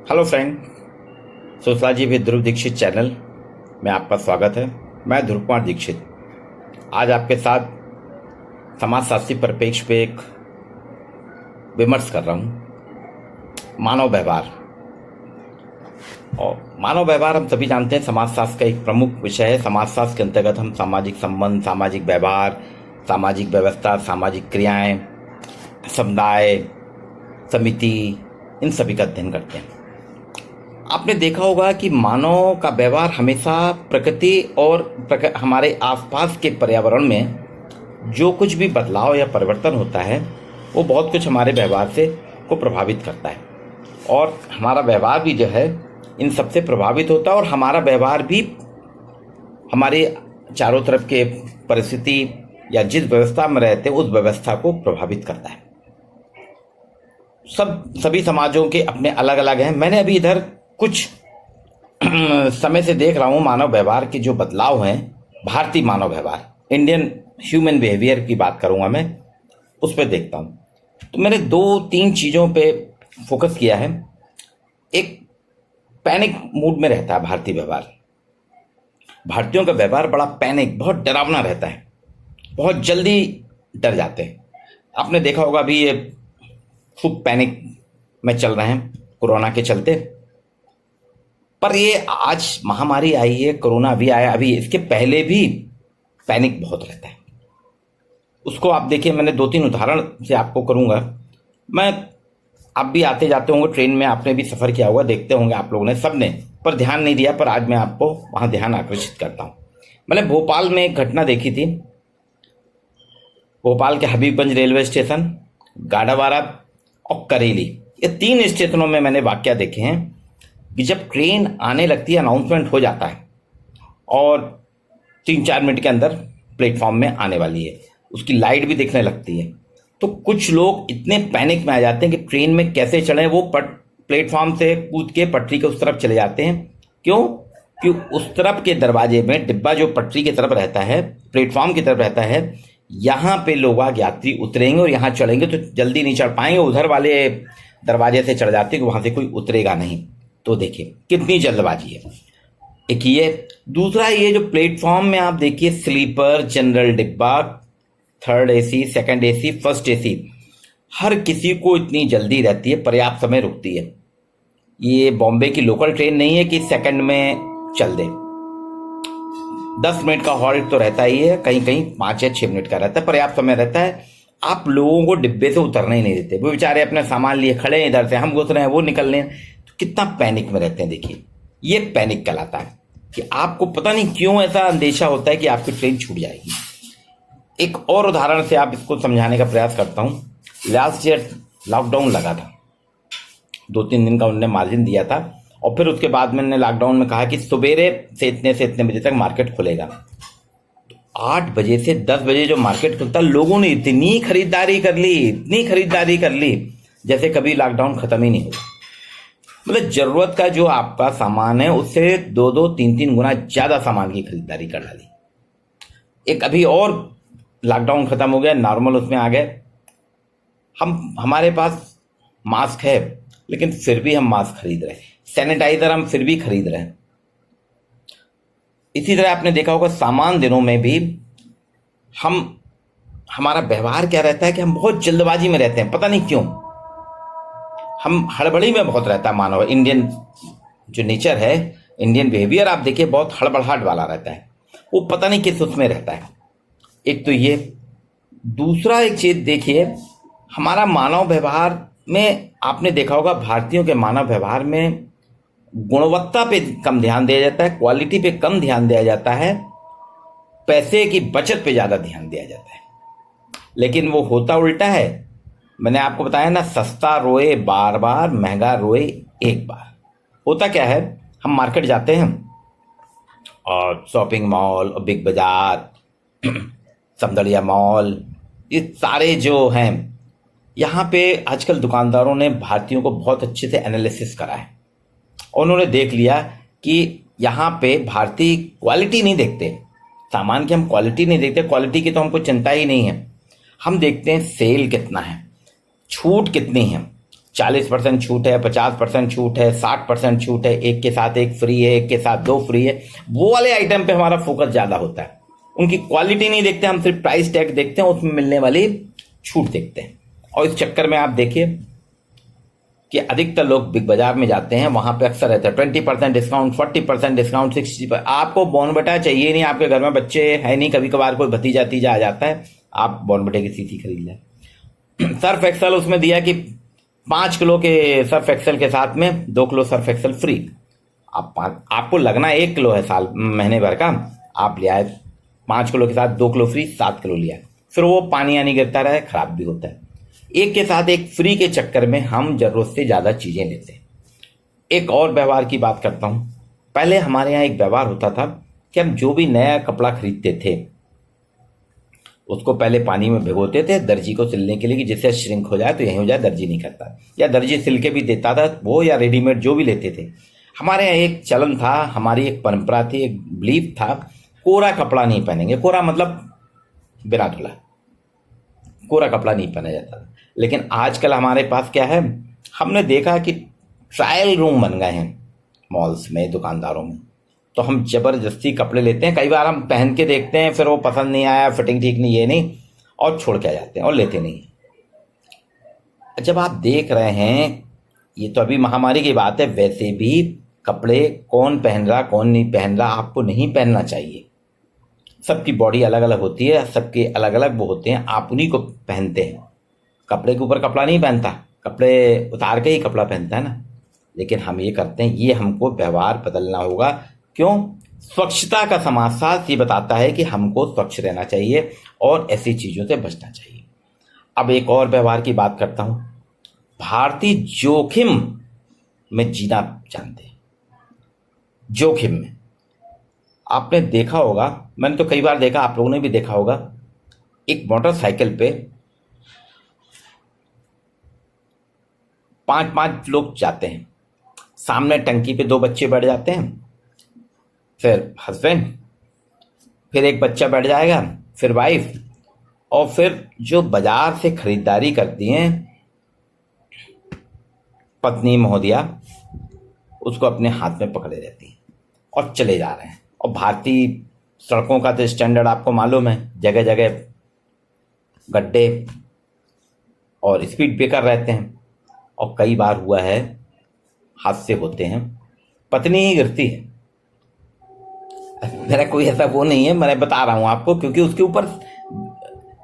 Hello friend, sociology with Dhruv Dikshit channel में आपका स्वागत है। मैं ध्रुव कुमार दीक्षित आज आपके साथ समाजशास्त्री परिप्रेक्ष्य पे एक विमर्श कर रहा हूँ। मानव व्यवहार और मानव व्यवहार हम सभी जानते हैं समाजशास्त्र का एक प्रमुख विषय है। समाजशास्त्र के अंतर्गत हम सामाजिक संबंध, सामाजिक व्यवहार, सामाजिक व्यवस्था, सामाजिक क्रियाएं, समुदाय, समिति, इन सभी का अध्ययन करते हैं। आपने देखा होगा कि मानव का व्यवहार हमेशा प्रकृति और हमारे आसपास के पर्यावरण में जो कुछ भी बदलाव या परिवर्तन होता है वो बहुत कुछ हमारे व्यवहार से को प्रभावित करता है और हमारा व्यवहार भी जो है इन सबसे प्रभावित होता है और हमारा व्यवहार भी हमारे चारों तरफ के परिस्थिति या जिस व्यवस्था में रहते हैं उस व्यवस्था को प्रभावित करता है। सभी समाजों के अपने अलग अलग हैं। मैंने अभी इधर कुछ समय से देख रहा हूँ मानव व्यवहार के जो बदलाव हैं। भारतीय मानव व्यवहार, इंडियन ह्यूमन बिहेवियर की बात करूँगा मैं, उस पर देखता हूँ तो मैंने 2-3 चीज़ों पे फोकस किया है। एक, पैनिक मूड में रहता है भारतीय व्यवहार। भारतीयों का व्यवहार बड़ा पैनिक, बहुत डरावना रहता है, बहुत जल्दी डर जाते हैं। आपने देखा होगा अभी ये खूब पैनिक में चल रहे हैं कोरोना के चलते, पर ये आज महामारी आई है, कोरोना अभी आया, अभी इसके पहले भी पैनिक बहुत रहता है। उसको आप देखिए, मैंने 2-3 उदाहरण से आपको करूंगा। आप भी आते जाते होंगे ट्रेन में, आपने भी सफ़र किया होगा, देखते होंगे आप लोगों ने, सबने, पर ध्यान नहीं दिया, पर आज मैं आपको वहाँ ध्यान आकर्षित करता हूँ। मैंने भोपाल में एक घटना देखी थी। भोपाल के हबीबगंज रेलवे स्टेशन, गाड़ावारा और करेली, ये 3 स्टेशनों में मैंने वाकया देखे हैं कि जब ट्रेन आने लगती है, अनाउंसमेंट हो जाता है और 3-4 मिनट के अंदर प्लेटफॉर्म में आने वाली है, उसकी लाइट भी दिखने लगती है, तो कुछ लोग इतने पैनिक में आ जाते हैं कि ट्रेन में कैसे चढ़े। वो प्लेटफॉर्म से कूद के पटरी के उस तरफ चले जाते हैं। क्यों? क्यों? उस तरफ के दरवाजे में डिब्बा जो पटरी की तरफ रहता है, प्लेटफॉर्म की तरफ रहता है, यहाँ पे लोग यात्री उतरेंगे और यहाँ चढ़ेंगे तो जल्दी नहीं चढ़ पाएंगे, उधर वाले दरवाजे से चढ़ जाते हैं कि वहाँ से कोई उतरेगा नहीं। तो देखिए कितनी जल्दबाजी है। एक ये, दूसरा ये जो प्लेटफॉर्म में आप देखिए स्लीपर, जनरल डिब्बा, 3rd AC, 2nd AC, 1st AC, हर किसी को इतनी जल्दी रहती है, पर्याप्त समय रुकती है। ये बॉम्बे की लोकल ट्रेन नहीं है कि सेकंड में चल दे। 10 मिनट का हॉल्ट तो रहता ही है, कहीं कहीं 5 या 6 मिनट का रहता है, पर्याप्त समय रहता है। आप लोगों को डिब्बे से उतरने ही नहीं देते, वो बेचारे अपने सामान लिए खड़े हैं, इधर से हम घुस रहे हैं, वो निकल रहे हैं, तो कितना पैनिक में रहते हैं। देखिए ये पैनिक कहलाता है कि आपको पता नहीं क्यों ऐसा अंदेशा होता है कि आपकी ट्रेन छूट जाएगी। एक और उदाहरण से आप इसको समझाने का प्रयास करता हूँ। लास्ट ईयर लॉकडाउन लगा था, 2-3 दिन का उन्होंने मार्जिन दिया था और फिर उसके बाद मैंने लॉकडाउन में कहा कि सवेरे से इतने बजे तक मार्केट खुलेगा। तो 8 बजे से 10 बजे जो मार्केट खुलता, लोगों ने इतनी खरीदारी कर ली जैसे कभी लॉकडाउन खत्म ही नहीं हुआ। मतलब जरूरत का जो आपका सामान है उससे 2-2, 3-3 गुना ज्यादा सामान की खरीदारी कर डाली। एक अभी और लॉकडाउन खत्म हो गया, नॉर्मल उसमें आ गए, हमारे पास मास्क है लेकिन फिर भी हम मास्क खरीद रहे हैं, सैनिटाइजर हम फिर भी खरीद रहे हैं। इसी तरह आपने देखा होगा सामान दिनों में भी हमारा व्यवहार क्या रहता है कि हम बहुत जल्दबाजी में रहते हैं, पता नहीं क्यों। हम हड़बड़ी में बहुत रहता है मानव, इंडियन जो नेचर है, इंडियन बिहेवियर आप देखिए बहुत हड़बड़ाहट वाला रहता है, वो पता नहीं किस उसमें रहता है। एक तो ये, दूसरा एक चीज देखिए, हमारा मानव व्यवहार में आपने देखा होगा भारतीयों के मानव व्यवहार में गुणवत्ता पे कम ध्यान दिया जाता है, क्वालिटी पे कम ध्यान दिया जाता है, पैसे की बचत पे ज्यादा ध्यान दिया जाता है। लेकिन वो होता उल्टा है। मैंने आपको बताया ना, सस्ता रोए बार बार, महंगा रोए एक बार। होता क्या है, हम मार्केट जाते हैं और शॉपिंग मॉल और बिग बाजार, समदड़िया मॉल, ये सारे जो हैं, यहाँ पे आजकल दुकानदारों ने भारतीयों को बहुत अच्छे से एनालिसिस करा है। उन्होंने देख लिया कि यहाँ पे भारतीय क्वालिटी नहीं देखते, सामान की हम क्वालिटी नहीं देखते, क्वालिटी की तो हमको चिंता ही नहीं है। हम देखते हैं सेल कितना है, छूट कितनी है, 40% छूट है, 50% छूट है, 60% छूट है, एक के साथ एक फ्री है, एक के साथ दो फ्री है, वो वाले आइटम पे हमारा फोकस ज़्यादा होता है। उनकी क्वालिटी नहीं देखते, हम सिर्फ प्राइस टैग देखते हैं, उसमें मिलने वाली छूट देखते हैं। और इस चक्कर में आप देखिए कि अधिकतर लोग बिग बाजार में जाते हैं, वहां पे अक्सर रहता है 20% डिस्काउंट, 40% डिस्काउंट, 60%। आपको बॉर्नविटा चाहिए नहीं, आपके घर में बच्चे है नहीं, कभी कभार कोई भतीजा तीजा आ जाता है, आप बॉर्नविटा की शीशी खरीद लें। सर्फ एक्सल उसमें दिया कि 5 किलो के सर्फ एक्सल के साथ में 2 किलो सर्फ एक्सल फ्री। आपको लगना 1 किलो है साल महीने भर का, आप ले आए 5 किलो के साथ 2 किलो फ्री, 7 किलो लिया, फिर वो पानी आनी गिरता रहा है, खराब भी होता है। एक के साथ एक फ्री के चक्कर में हम जरूरत से ज्यादा चीजें लेते हैं। एक और व्यवहार की बात करता हूं। पहले हमारे यहाँ एक व्यवहार होता था कि हम जो भी नया कपड़ा खरीदते थे उसको पहले पानी में भिगोते थे दर्जी को सिलने के लिए, कि जिससे श्रिंक हो जाए तो यही हो जाए, दर्जी नहीं करता, या दर्जी सिल के भी देता था वो, या रेडीमेड जो भी लेते थे। हमारे यहाँ एक चलन था, हमारी एक परंपरा थी, एक बिलीफ था, कोरा कपड़ा नहीं पहनेंगे। कोरा मतलब बिना धुला, कोरा कपड़ा नहीं पहना जाता। लेकिन आजकल हमारे पास क्या है, हमने देखा कि ट्रायल रूम बन गए हैं मॉल्स में, दुकानदारों में, तो हम जबरदस्ती कपड़े लेते हैं। कई बार हम पहन के देखते हैं, फिर वो पसंद नहीं आया, फिटिंग ठीक नहीं, ये नहीं, और छोड़ के आ जाते हैं और लेते नहीं। जब आप देख रहे हैं, ये तो अभी महामारी की बात है, वैसे भी कपड़े कौन पहन रहा कौन नहीं पहन रहा आपको नहीं पहनना चाहिए। सबकी बॉडी अलग अलग होती है, सबके अलग अलग वो होते हैं, आप उन्हीं को पहनते हैं। कपड़े के ऊपर कपड़ा नहीं पहनता, कपड़े उतार के ही कपड़ा पहनता है ना। लेकिन हम ये करते हैं, ये हमको व्यवहार बदलना होगा। क्यों? स्वच्छता का समाजशास्त्र ये बताता है कि हमको स्वच्छ रहना चाहिए और ऐसी चीजों से बचना चाहिए। अब एक और व्यवहार की बात करता हूं। भारतीय जोखिम में जीना जानते हैं। जोखिम में आपने देखा होगा, मैंने तो कई बार देखा, आप लोगों ने भी देखा होगा, एक मोटरसाइकिल पे 5-5 लोग जाते हैं, सामने टंकी पे 2 बच्चे बैठ जाते हैं, फिर हस्बैंड, फिर एक बच्चा बैठ जाएगा, फिर वाइफ, और फिर जो बाजार से खरीदारी करती हैं पत्नी महोदया, उसको अपने हाथ में पकड़े रहती हैं और चले जा रहे हैं। और भारतीय सड़कों का तो स्टैंडर्ड आपको मालूम है, जगह जगह गड्ढे और स्पीड ब्रेकर रहते हैं। और कई बार हुआ है, हादसे होते हैं, पत्नी ही गिरती है। मेरा कोई ऐसा वो नहीं है, मैं बता रहा हूं आपको, क्योंकि उसके ऊपर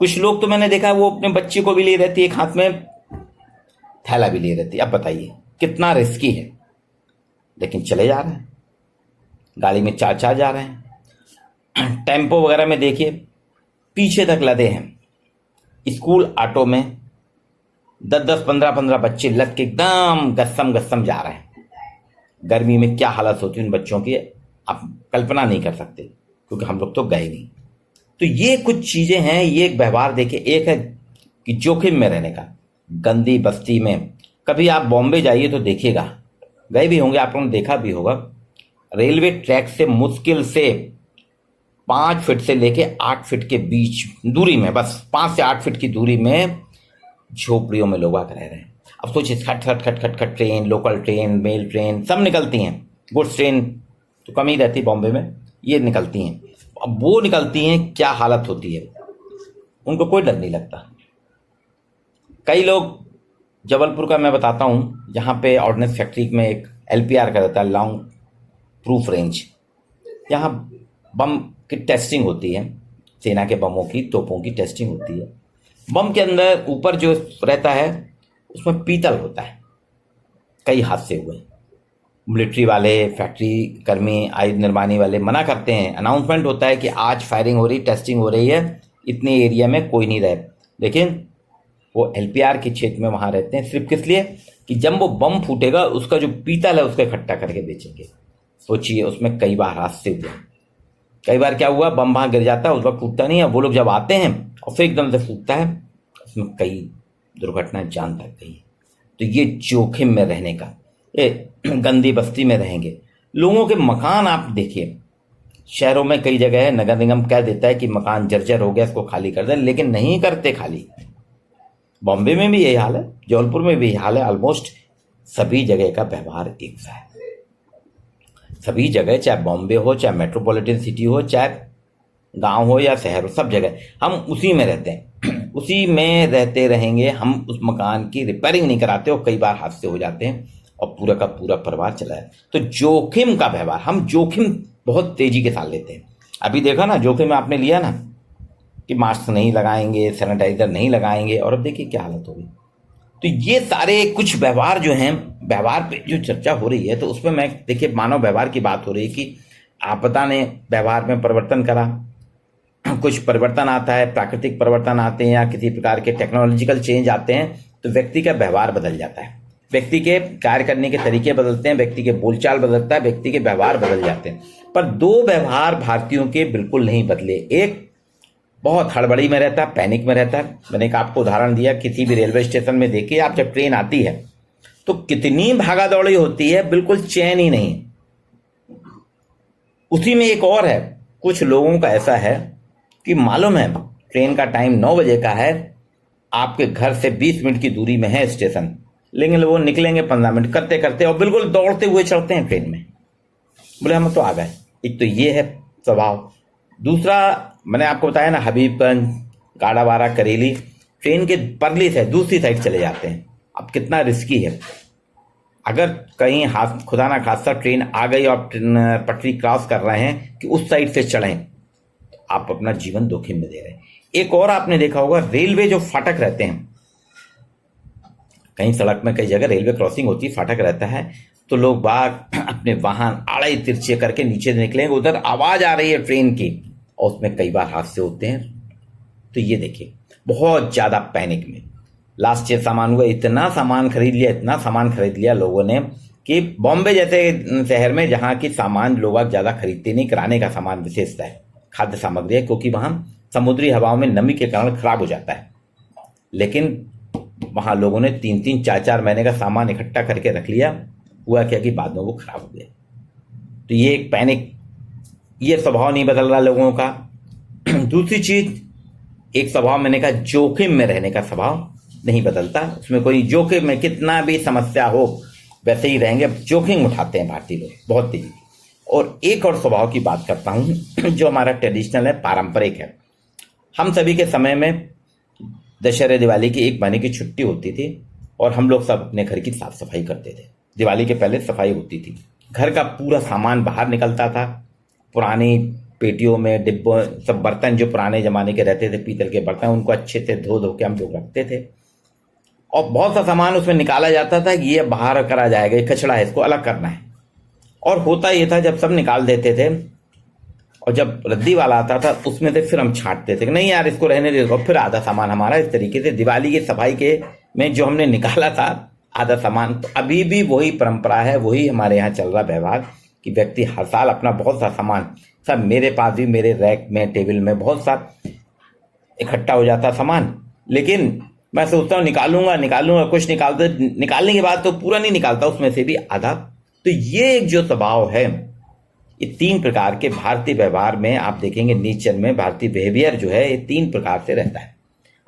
कुछ लोग तो मैंने देखा वो अपने बच्चे को भी लिए रहती है, एक हाथ में थैला भी लिए रहती है। अब बताइए कितना रिस्की है, लेकिन चले जा रहे हैं, गाड़ी में 4-4 जा रहे हैं। टेम्पो वगैरह में देखिए पीछे तक लदे हैं। स्कूल ऑटो में 10-10, 15-15 बच्चे लद के एकदम गस्सम गस्सम जा रहे हैं। गर्मी में क्या हालत होती है उन बच्चों की, आप कल्पना नहीं कर सकते, क्योंकि हम लोग तो गए नहीं। तो ये कुछ चीजें हैं, ये एक व्यवहार देखिए। एक है कि जोखिम में रहने का, गंदी बस्ती में। कभी आप बॉम्बे जाइए तो देखिएगा, गए भी होंगे, आप लोगों ने देखा भी होगा, रेलवे ट्रैक से मुश्किल से 5 फीट से लेके 8 फीट के बीच दूरी में, बस 5 से 8 फीट की दूरी में झोपड़ियों में लोग आकर रह रहे हैं। अब सोचिए, खट खट खट खट खट train, local train, mail train सब निकलती हैं, गुड्स ट्रेन तो कम ही रहती बॉम्बे में, ये निकलती हैं। अब वो निकलती हैं, क्या हालत होती है, उनको कोई डर नहीं लगता। कई लोग, जबलपुर का मैं बताता हूँ, जहाँ पे ऑर्डिनेंस फैक्ट्री में एक LPR का रहता है, लॉन्ग प्रूफ रेंज, यहाँ बम की टेस्टिंग होती है, सेना के बमों की, तोपों की टेस्टिंग होती है। बम के अंदर ऊपर जो रहता है उसमें पीतल होता है। कई हादसे हुए, मिलिट्री वाले, फैक्ट्री कर्मी, आयुध निर्माणी वाले मना करते हैं, अनाउंसमेंट होता है कि आज फायरिंग हो रही, टेस्टिंग हो रही है, इतने एरिया में कोई नहीं रहे, लेकिन वो LPR के क्षेत्र में वहां रहते हैं, सिर्फ किस लिए कि जब वो बम फूटेगा उसका जो पीतल है उसको इकट्ठा करके बेचेंगे। सोचिए, उसमें कई बार हादसे हुए। कई बार क्या हुआ, बम वहां गिर जाता है, उस वक्त फूटता नहीं है, वो लोग जब आते हैं और फिर एकदम से फूटता है, उसमें कई दुर्घटनाएं जान तक गई। तो ये जोखिम में रहने का, ये गंदी बस्ती में रहेंगे। लोगों के मकान आप देखिए, शहरों में कई जगह है, नगर निगम कह देता है कि मकान जर्जर हो गया, इसको खाली कर दें, लेकिन नहीं करते खाली। बॉम्बे में भी यही हाल है, जबलपुर में भी यही हाल है। ऑलमोस्ट सभी जगह का व्यवहार एक सा है। सभी जगह, चाहे बॉम्बे हो, चाहे मेट्रोपॉलिटन सिटी हो, चाहे गांव हो या शहर हो, सब जगह हम उसी में रहते हैं। उसी में रहते रहेंगे। हम उस मकान की रिपेयरिंग नहीं कराते और कई बार हादसे हो जाते हैं और पूरा का पूरा परिवार चला है। तो जोखिम का व्यवहार, हम जोखिम बहुत तेजी के साथ लेते हैं। अभी देखा ना, जोखिम आपने लिया ना कि मास्क नहीं लगाएंगे, सैनिटाइजर नहीं लगाएंगे, और अब देखिए क्या हालत होगी। तो ये सारे कुछ व्यवहार जो हैं, व्यवहार पे जो चर्चा हो रही है, तो उसमें मैं देखिए मानव व्यवहार की बात हो रही है कि आपदा ने व्यवहार में परिवर्तन करा। कुछ परिवर्तन आता है, प्राकृतिक परिवर्तन आते हैं या किसी प्रकार के टेक्नोलॉजिकल चेंज आते हैं, तो व्यक्ति का व्यवहार बदल जाता है, व्यक्ति के कार्य करने के तरीके बदलते हैं, व्यक्ति के बोलचाल बदलता है, व्यक्ति के व्यवहार बदल जाते हैं। पर दो व्यवहार भारतीयों के बिल्कुल नहीं बदले। एक बहुत हड़बड़ी में रहता है, पैनिक में रहता है। मैंने एक आपको उदाहरण दिया, किसी भी रेलवे स्टेशन में देखिए आप, जब ट्रेन आती है तो कितनी भागा दौड़ी होती है, बिल्कुल चैन ही नहीं। उसी में एक और है, कुछ लोगों का ऐसा है कि मालूम है ट्रेन का टाइम 9 बजे का है, आपके घर से 20 मिनट की दूरी में है स्टेशन, लेकिन वो निकलेंगे 15 मिनट करते करते और बिल्कुल दौड़ते हुए चढ़ते हैं ट्रेन में। बोले हम तो आ गए। एक तो ये है स्वभाव। दूसरा, मैंने आपको बताया ना, हबीबगंज, गाड़ावारा, करेली, ट्रेन के परली से दूसरी साइड चले जाते हैं। अब कितना रिस्की है, अगर कहीं हाथ खुदा ना खास्ता ट्रेन आ गई और पटरी क्रॉस कर रहे हैं कि उस साइड से चढ़ें, तो आप अपना जीवन जोखिम में दे रहे हैं। एक और आपने देखा होगा, रेलवे जो फाटक रहते हैं, कहीं सड़क में कई जगह रेलवे क्रॉसिंग होती है, फाटक रहता है, तो लोग बाग अपने वाहन आड़े तिरछे करके नीचे निकलेंगे, उधर आवाज आ रही है ट्रेन की, और उसमें कई बार हादसे होते हैं। तो ये देखिए, बहुत ज्यादा पैनिक में लास्ट ईयर सामान हुआ, इतना सामान खरीद लिया, इतना सामान खरीद लिया लोगों ने कि बॉम्बे जैसे शहर में, जहाँ की सामान लोग ज्यादा खरीदते नहीं, किराने का सामान विशेषता है, खाद्य सामग्री है, क्योंकि वहां समुद्री हवाओं में नमी के कारण खराब हो जाता है। लेकिन वहां लोगों ने 3-3, 4-4 महीने का सामान इकट्ठा करके रख लिया। हुआ क्या कि बाद में वो खराब हो गया। तो ये एक पैनिक, ये स्वभाव नहीं बदल रहा लोगों का। दूसरी चीज, एक स्वभाव मैंने कहा, जोखिम में रहने का स्वभाव नहीं बदलता। उसमें कोई जोखिम में कितना भी समस्या हो वैसे ही रहेंगे, जोखिम उठाते हैं भारतीय लोग बहुत तेजी। और एक और स्वभाव की बात करता हूं जो हमारा ट्रेडिशनल है, पारंपरिक है। हम सभी के समय में दशहरे दिवाली की 1 महीने की छुट्टी होती थी और हम लोग सब अपने घर की साफ सफाई करते थे। दिवाली के पहले सफाई होती थी, घर का पूरा सामान बाहर निकलता था, पुरानी पेटियों में, डिब्बों, सब बर्तन जो पुराने जमाने के रहते थे, पीतल के बर्तन, उनको अच्छे से धो धो के हम लोग रखते थे। और बहुत सा सामान उसमें निकाला जाता था कि ये बाहर करा जाएगा, ये कचरा है, इसको अलग करना है। और होता ये था, जब सब निकाल देते थे और जब रद्दी वाला आता था उसमें से फिर हम छांटते थे कि नहीं यार इसको रहने दे, और फिर आधा सामान हमारा। इस तरीके से दिवाली की सफाई के में जो हमने निकाला था आधा सामान, तो अभी भी वही परंपरा है, वही हमारे यहाँ चल रहा व्यवहार कि व्यक्ति हर साल अपना बहुत सा सामान, सब मेरे पास भी मेरे रैक में, टेबल में बहुत सा इकट्ठा हो जाता सामान, लेकिन मैं सोचता हूँ निकालूंगा, कुछ निकालने के बाद तो पूरा नहीं निकालता, उसमें से भी आधा। तो ये एक जो स्वभाव है, ये 3 प्रकार के भारतीय व्यवहार में आप देखेंगे, नेचर में भारतीय बिहेवियर जो है ये 3 प्रकार से रहता है।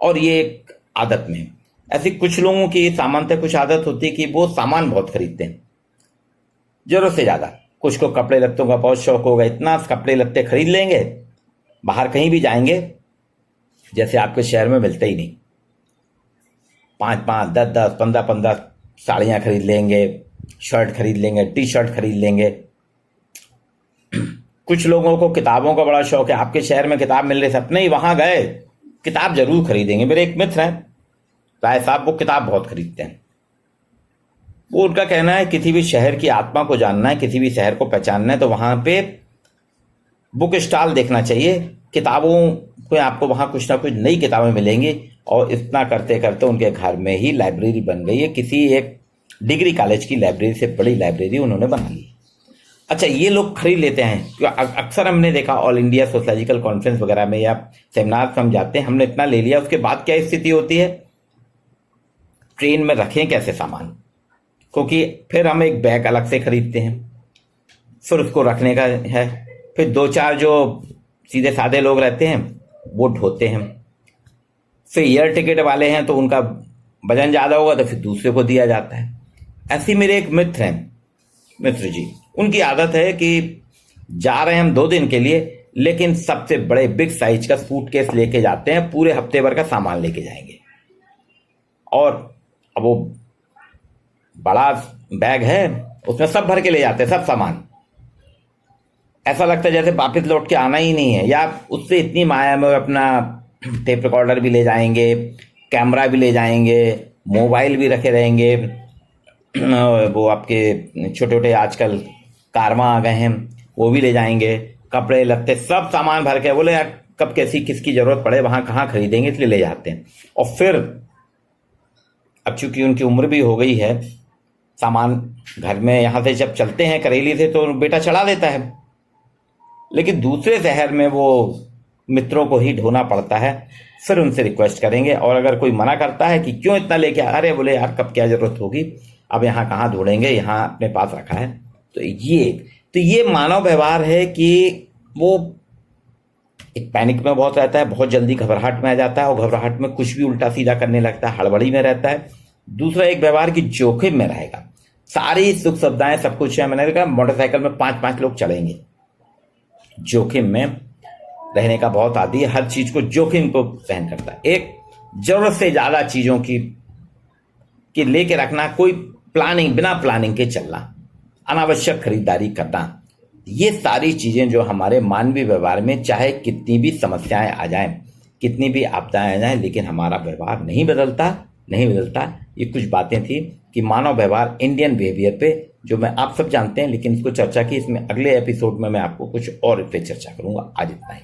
और ये एक आदत में, ऐसी कुछ लोगों की सामान्यतः कुछ आदत होती है कि वो सामान बहुत खरीदते हैं, जरूरत से ज्यादा। कुछ को कपड़े लत्तों का बहुत शौक होगा, इतना कपड़े लत्ते खरीद लेंगे, बाहर कहीं भी जाएंगे जैसे आपके शहर में मिलते ही नहीं, 5-5, 10-10, 15-15 साड़ियां खरीद लेंगे, शर्ट खरीद लेंगे, टी शर्ट खरीद लेंगे। कुछ लोगों को किताबों का बड़ा शौक है, आपके शहर में किताब मिल रही, सपने ही वहां गए किताब जरूर खरीदेंगे। मेरे एक मित्र हैं राय साहब, वो किताब बहुत खरीदते हैं। वो उनका कहना है किसी भी शहर की आत्मा को जानना है, किसी भी शहर को पहचानना है, तो वहां पे बुक स्टॉल देखना चाहिए, किताबों को आपको वहां कुछ ना कुछ नई किताबें मिलेंगी। और इतना करते करते उनके घर में ही लाइब्रेरी बन गई है, किसी एक डिग्री कॉलेज की लाइब्रेरी से बड़ी लाइब्रेरी उन्होंने बना ली। अच्छा, ये लोग खरीद लेते हैं। अक्सर हमने देखा ऑल इंडिया सोशलॉजिकल कॉन्फ्रेंस वगैरह में या सेमिनार हम जाते हैं, हमने इतना ले लिया, उसके बाद क्या स्थिति होती है, ट्रेन में रखें कैसे सामान, क्योंकि फिर हम एक बैग अलग से खरीदते हैं, फिर उसको रखने का है, फिर 2-4 जो सीधे साधे लोग रहते हैं वो ढोते हैं, फिर एयर टिकट वाले हैं तो उनका वजन ज़्यादा होगा तो फिर दूसरे को दिया जाता है। ऐसे मेरे एक मित्र हैं, मित्र जी, उनकी आदत है कि जा रहे हैं हम 2 दिन के लिए, लेकिन सबसे बड़े बिग साइज का सूटकेस लेके जाते हैं, पूरे हफ्ते भर का सामान लेके जाएंगे। और अब वो बड़ा बैग है, उसमें सब भर के ले जाते हैं, सब सामान। ऐसा लगता है जैसे वापस लौट के आना ही नहीं है। या उससे इतनी माया में अपना टेप रिकॉर्डर भी ले जाएंगे, कैमरा भी ले जाएंगे, मोबाइल भी रखे रहेंगे, वो आपके छोटे छोटे आजकल कारवा आ गए हैं वो भी ले जाएंगे, कपड़े लत्ते सब सामान भर के। बोले यार कब कैसी किसकी जरूरत पड़े, वहां कहाँ खरीदेंगे, इसलिए ले जाते हैं। और फिर अब चूंकि उनकी उम्र भी हो गई है, सामान घर में यहाँ से जब चलते हैं करेली से तो बेटा चढ़ा देता है, लेकिन दूसरे शहर में वो मित्रों को ही ढोना पड़ता है। फिर उनसे रिक्वेस्ट करेंगे, और अगर कोई मना करता है कि क्यों इतना लेके आ, अरे बोले यार कब क्या जरूरत होगी, अब यहाँ कहाँ ढूंढेंगे, यहाँ अपने पास रखा है। तो ये मानव व्यवहार है कि वो एक पैनिक में बहुत रहता है, बहुत जल्दी घबराहट में आ जाता है, और घबराहट में कुछ भी उल्टा सीधा करने लगता है, हड़बड़ी में रहता है। दूसरा एक व्यवहार की जोखिम में रहेगा, सारी सुख सुविधाएं सब कुछ है, मैंने कहा मोटरसाइकिल में 5-5 लोग चलेंगे, जोखिम में रहने का बहुत आदी है, हर चीज को जोखिम को सहन करता है। एक जरूरत से ज्यादा चीजों की लेके रखना, कोई प्लानिंग, बिना प्लानिंग के चलना, अनावश्यक खरीदारी करना, ये सारी चीजें जो हमारे मानवीय व्यवहार में, चाहे कितनी भी समस्याएं आ जाएं, कितनी भी आपदाएं आ जाएं, लेकिन हमारा व्यवहार नहीं बदलता। ये कुछ बातें थी कि मानव व्यवहार, इंडियन बिहेवियर पे, जो मैं आप सब जानते हैं, लेकिन इसको चर्चा की। इसमें अगले एपिसोड में मैं आपको कुछ और पे चर्चा करूंगा। आज इतना ही।